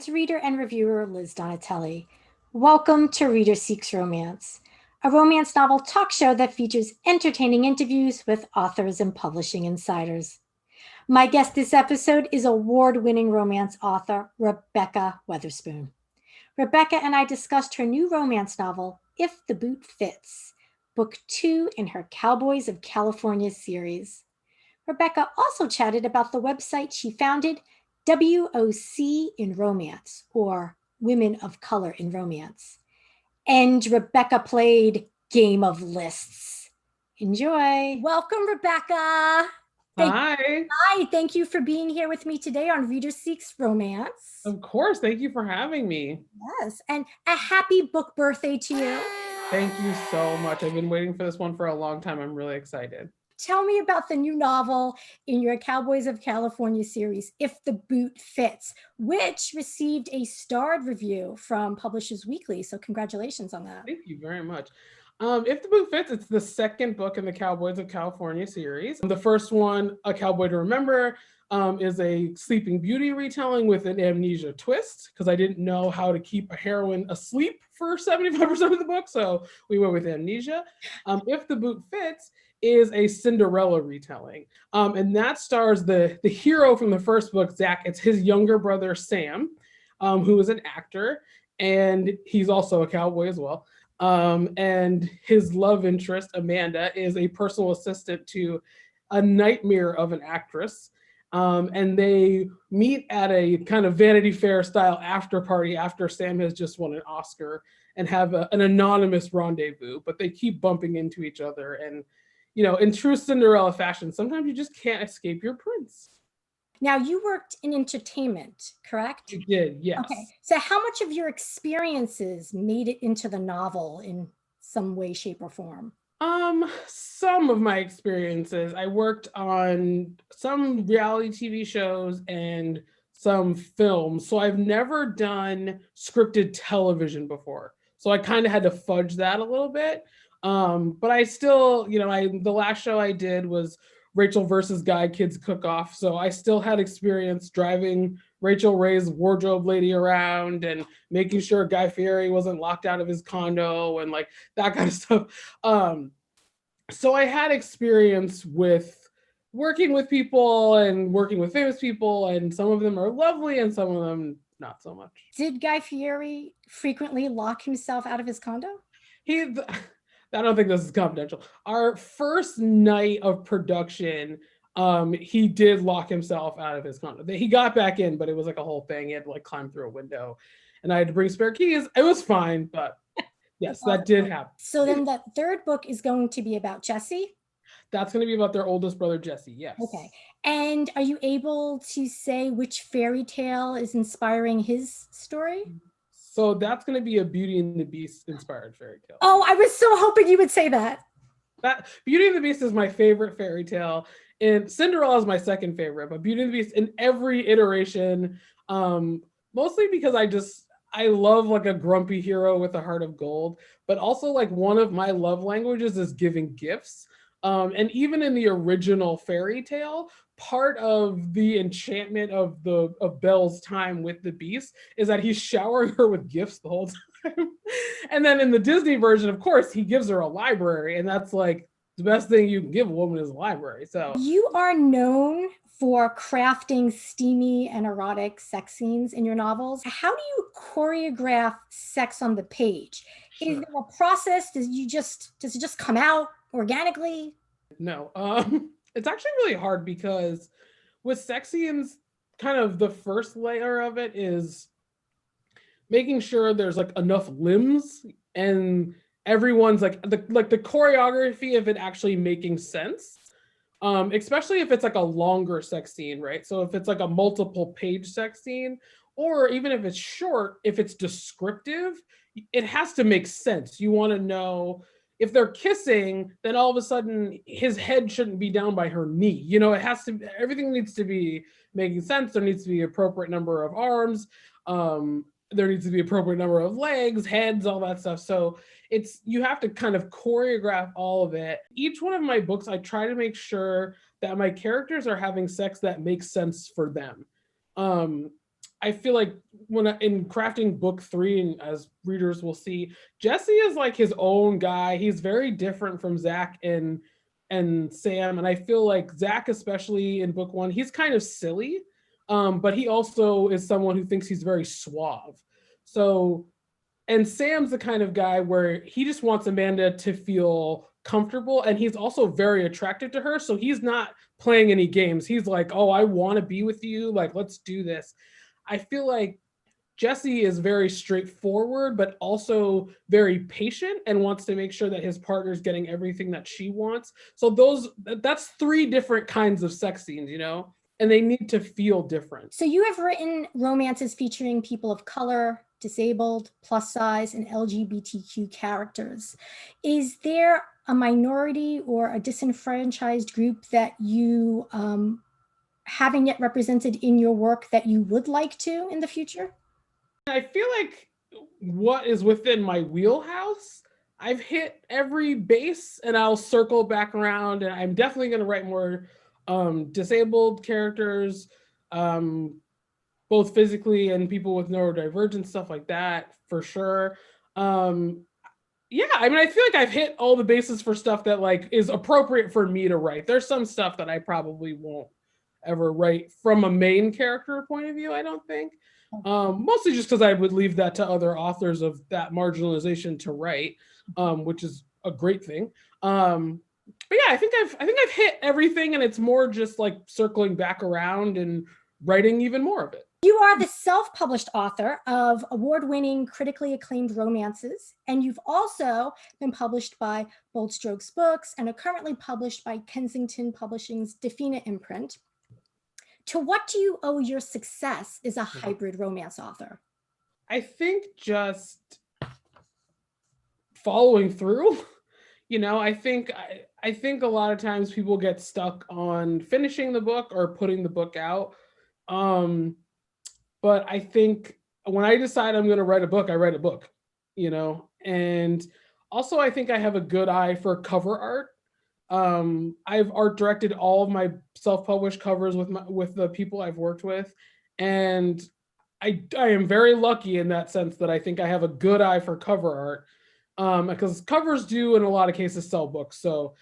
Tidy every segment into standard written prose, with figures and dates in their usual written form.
romance reader and reviewer Liz Donatelli. Welcome to Reader Seeks Romance, a romance novel talk show that features entertaining interviews with authors and publishing insiders. My guest this episode is award-winning romance author Rebekah Weatherspoon. Rebekah and I discussed her new romance novel, If the Boot Fits, book 2 in her Cowboys of California series. Rebekah also chatted about the website she founded, WOC in Romance, or Women of Color in Romance. And Rebekah played Game of Lists. Enjoy. Welcome, Rebekah. Hi. Hi, thank you for being here with me today on Reader Seeks Romance. Of course. Thank you for having me. Yes, and a happy book birthday to you. Thank you so much. I've been waiting for this one for a long time. I'm really excited. Tell me about the new novel in your Cowboys of California series, If the Boot Fits, which received a starred review from Publishers Weekly. So congratulations on that. Thank you very much. If the Boot Fits, it's the second book in the Cowboys of California series. The first one, A Cowboy to Remember, is a Sleeping Beauty retelling with an amnesia twist, because I didn't know how to keep a heroine asleep for 75% of the book, so we went with amnesia. If the Boot Fits is a Cinderella retelling, and that stars the hero from the first book, Zach. It's his younger brother, Sam, who is an actor, and he's also a cowboy as well. And his love interest, Amanda, is a personal assistant to a nightmare of an actress. And they meet at a kind of Vanity Fair style after party after Sam has just won an Oscar, and have an anonymous rendezvous, but they keep bumping into each other. And, you know, in true Cinderella fashion, sometimes you just can't escape your prince. Now, you worked in entertainment, correct? I did, yes. Okay, so how much of your experiences made it into the novel in some way, shape, or form? Some of my experiences. I worked on some reality TV shows and some films. So I've never done scripted television before. So I kind of had to fudge that a little bit. But I still, the last show I did was Rachel versus Guy Kids Cook Off. So I still had experience driving Rachel Ray's wardrobe lady around and making sure Guy Fieri wasn't locked out of his condo and like that kind of stuff. So I had experience with working with people and working with famous people, and some of them are lovely and some of them not so much. Did Guy Fieri frequently lock himself out of his condo? I don't think this is confidential. Our first night of production, he did lock himself out of his condo. He got back in, but it was like a whole thing. He had to like climb through a window, and I had to bring spare keys. It was fine, but yes, that did happen. So then the third book is going to be about Jesse? That's going to be about their oldest brother, Jesse, yes. Okay. And are you able to say which fairy tale is inspiring his story? So that's going to be a Beauty and the Beast inspired fairy tale. Oh, I was so hoping you would say that. Beauty and the Beast is my favorite fairy tale, and Cinderella is my second favorite, but Beauty and the Beast in every iteration, mostly because I love like a grumpy hero with a heart of gold, but also like one of my love languages is giving gifts. And even in the original fairy tale, part of the enchantment of Belle's time with the Beast is that he's showering her with gifts the whole time. And then in the Disney version, of course, he gives her a library, and that's like the best thing you can give a woman is a library. So you are known for crafting steamy and erotic sex scenes in your novels. How do you choreograph sex on the page? Sure. Is there a process? Does it just come out organically? No, it's actually really hard because with sex scenes, kind of the first layer of it is making sure there's like enough limbs and everyone's like the choreography of it actually making sense. Especially if it's like a longer sex scene, right? So if it's like a multiple page sex scene, or even if it's short, if it's descriptive, it has to make sense. You want to know if they're kissing, then all of a sudden his head shouldn't be down by her knee. You know, everything needs to be making sense. There needs to be appropriate number of arms. There needs to be appropriate number of legs, heads, all that stuff. So you have to kind of choreograph all of it. Each one of my books, I try to make sure that my characters are having sex that makes sense for them. I feel like in crafting book 3, and as readers will see, Jesse is like his own guy. He's very different from Zach and Sam, and I feel like Zach, especially in book 1, he's kind of silly, but he also is someone who thinks he's very suave. So, and Sam's the kind of guy where he just wants Amanda to feel comfortable, and he's also very attracted to her. So he's not playing any games. He's like, oh, I want to be with you. Like, let's do this. I feel like Jesse is very straightforward, but also very patient and wants to make sure that his partner's getting everything that she wants. So that's 3 different kinds of sex scenes, and they need to feel different. So you have written romances featuring people of color, disabled, plus size, and LGBTQ characters. Is there a minority or a disenfranchised group that you haven't yet represented in your work that you would like to in the future? I feel like what is within my wheelhouse, I've hit every base, and I'll circle back around, and I'm definitely going to write more disabled characters, both physically and people with neurodivergence, stuff like that, for sure. Yeah, I mean, I feel like I've hit all the bases for stuff that like is appropriate for me to write. There's some stuff that I probably won't ever write from a main character point of view, I don't think. Mostly just because I would leave that to other authors of that marginalization to write, which is a great thing. But yeah, I think I've hit everything, and it's more just like circling back around and writing even more of it. You are the self-published author of award-winning, critically acclaimed romances, and you've also been published by Bold Strokes Books and are currently published by Kensington Publishing's Defina imprint. To what do you owe your success as a hybrid romance author? I think just following through. I think a lot of times people get stuck on finishing the book or putting the book out. But I think when I decide I'm going to write a book, I write a book, and also I think I have a good eye for cover art. I've art directed all of my self-published covers with the people I've worked with, and I am very lucky in that sense that I think I have a good eye for cover art, because covers do in a lot of cases sell books. So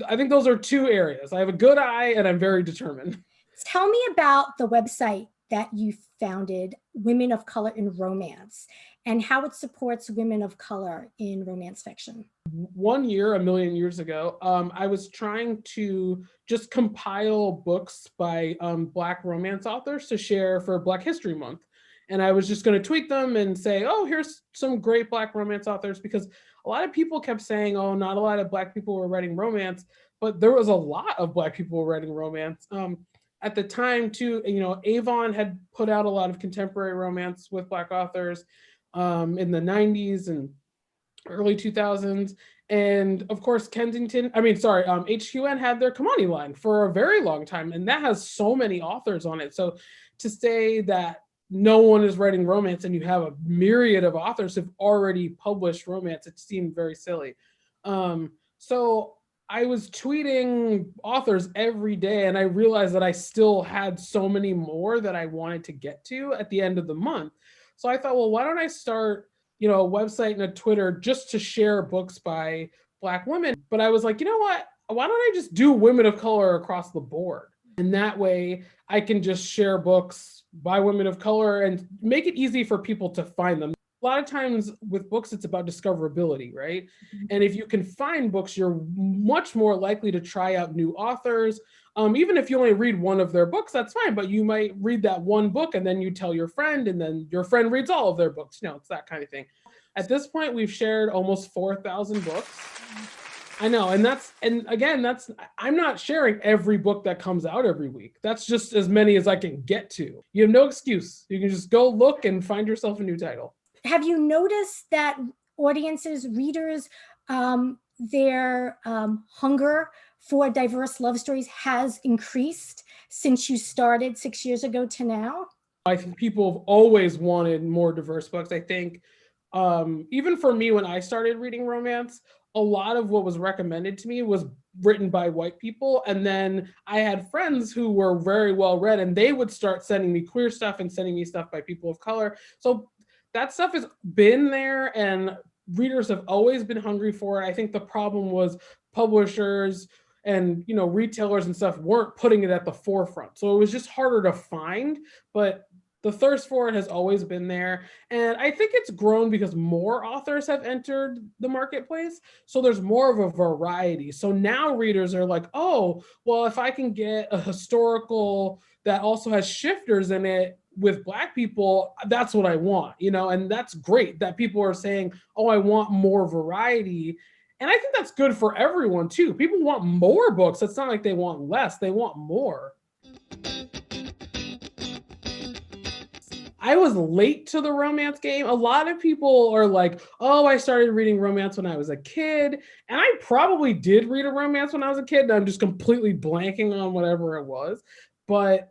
I think those are 2 areas. I have a good eye, and I'm very determined. Tell me about the website that you founded, Women of Color in Romance, and how it supports women of color in romance fiction. 1 year, a million years ago, I was trying to just compile books by Black romance authors to share for Black History Month. And I was just going to tweet them and say, oh, here's some great Black romance authors, because a lot of people kept saying, oh, not a lot of Black people were writing romance, but there was a lot of Black people writing romance. At the time, too, Avon had put out a lot of contemporary romance with Black authors in the 90s and early 2000s. And of course, HQN had their Kamani line for a very long time, and that has so many authors on it. So to say that no one is writing romance and you have a myriad of authors who've already published romance, it seemed very silly. So I was tweeting authors every day, and I realized that I still had so many more that I wanted to get to at the end of the month. So I thought, well, why don't I start, a website and a Twitter just to share books by Black women? But I was like, you know what? Why don't I just do women of color across the board? And that way I can just share books by women of color and make it easy for people to find them. A lot of times with books, it's about discoverability, right? Mm-hmm. And if you can find books, you're much more likely to try out new authors. Even if you only read one of their books, that's fine, but you might read that one book and then you tell your friend, and then your friend reads all of their books. It's that kind of thing. At this point, we've shared almost 4,000 books. I know, and again, I'm not sharing every book that comes out every week. That's just as many as I can get to. You have no excuse. You can just go look and find yourself a new title. Have you noticed that audiences, readers, their hunger for diverse love stories has increased since you started 6 years ago to now? I think people have always wanted more diverse books. I think even for me, when I started reading romance, a lot of what was recommended to me was written by white people. And then I had friends who were very well read, and they would start sending me queer stuff and sending me stuff by people of color. So that stuff has been there, and readers have always been hungry for it. I think the problem was publishers and retailers and stuff weren't putting it at the forefront. So it was just harder to find, but the thirst for it has always been there. And I think it's grown because more authors have entered the marketplace. So there's more of a variety. So now readers are like, oh, well, if I can get a historical that also has shifters in it with Black people, that's what I want, and that's great that people are saying, oh, I want more variety. And I think that's good for everyone too. People want more books. It's not like they want less, they want more. I was late to the romance game. A lot of people are like, oh, I started reading romance when I was a kid. And I probably did read a romance when I was a kid. And I'm just completely blanking on whatever it was. But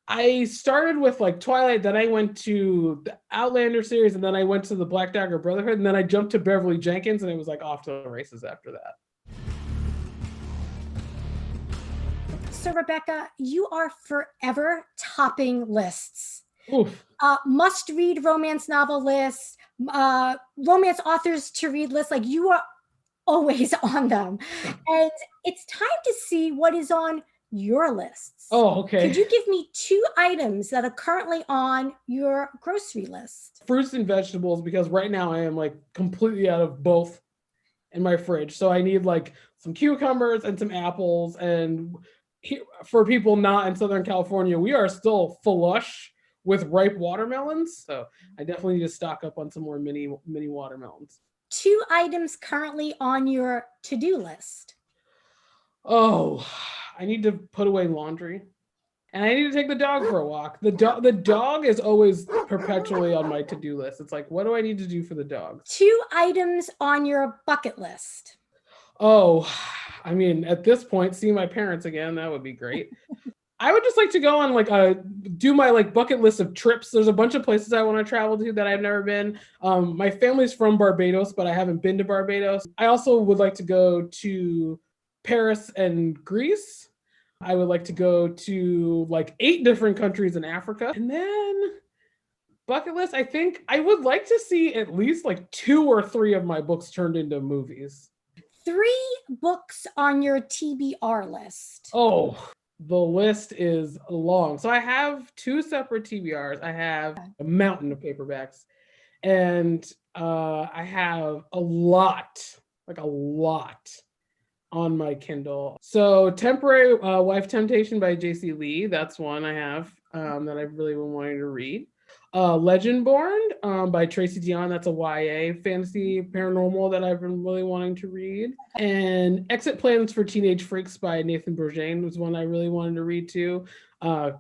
I started with like Twilight, then I went to the Outlander series, and then I went to the Black Dagger Brotherhood, and then I jumped to Beverly Jenkins, and it was like off to the races after that. So Rebekah, you are forever topping lists. Oof. Must-read romance novel lists, romance authors to read lists. Like, you are always on them. And it's time to see what is on your lists. Oh, okay. Could you give me 2 items that are currently on your grocery list? Fruits and vegetables, because right now I am like completely out of both in my fridge. So I need like some cucumbers and some apples. And for people not in Southern California, we are still flush with ripe watermelons. So I definitely need to stock up on some more mini watermelons. 2 items currently on your to-do list. Oh, I need to put away laundry, and I need to take the dog for a walk. The dog is always perpetually on my to-do list. It's like, what do I need to do for the dog? 2 items on your bucket list. Oh, I mean, at this point, seeing my parents again, that would be great. I would just like to go on do my bucket list of trips. There's a bunch of places I want to travel to that I've never been. My family's from Barbados, but I haven't been to Barbados. I also would like to go to Paris and Greece. I would like to go to 8 different countries in Africa. And then bucket list, I think I would like to see at least 2 or 3 of my books turned into movies. 3 books on your TBR list. Oh, the list is long. So I have 2 separate TBRs. I have a mountain of paperbacks, and I have a lot on my Kindle. So Temporary Wife Temptation by J.C. Lee, that's one I have that I've really been wanting to read. Legendborn by Tracy Deonn, that's a YA fantasy paranormal that I've been really wanting to read. And Exit Plans for Teenage Freaks by Nathan Bourdain was one I really wanted to read too.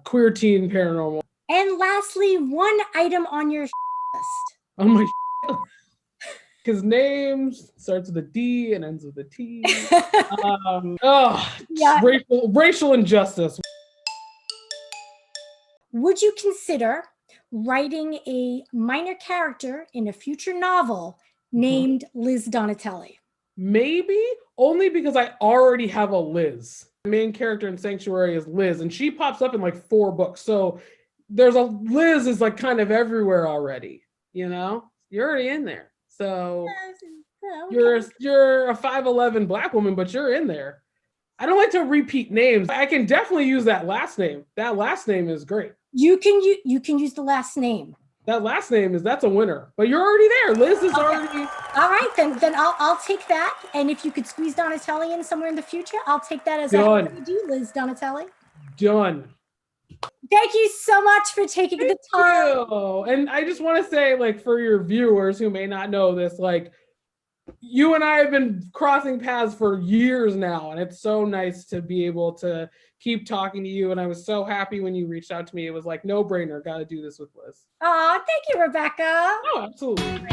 Queer teen paranormal. And lastly, 1 item on your list. Oh my his name starts with a D and ends with a T. Yeah. Racial injustice. Would you consider writing a minor character in a future novel named Liz Donatelli? Maybe, only because I already have a Liz. The main character in Sanctuary is Liz, and she pops up in 4 books. So there's a Liz is kind of everywhere already. You're already in there. So okay. You're a 5'11" Black woman, but you're in there. I don't like to repeat names. I can definitely use that last name. That last name is great. You can use the last name. That last name that's a winner. But you're already there. Liz is already. All right, then I'll take that. And if you could squeeze Donatelli in somewhere in the future, I'll take that as I do, Liz Donatelli. Done. Thank you so much for taking the time. And I just want to say, for your viewers who may not know this, you and I have been crossing paths for years now, and it's so nice to be able to keep talking to you. And I was so happy when you reached out to me. It was no brainer. Got to do this with Liz. Oh, thank you, Rebekah. Oh, absolutely.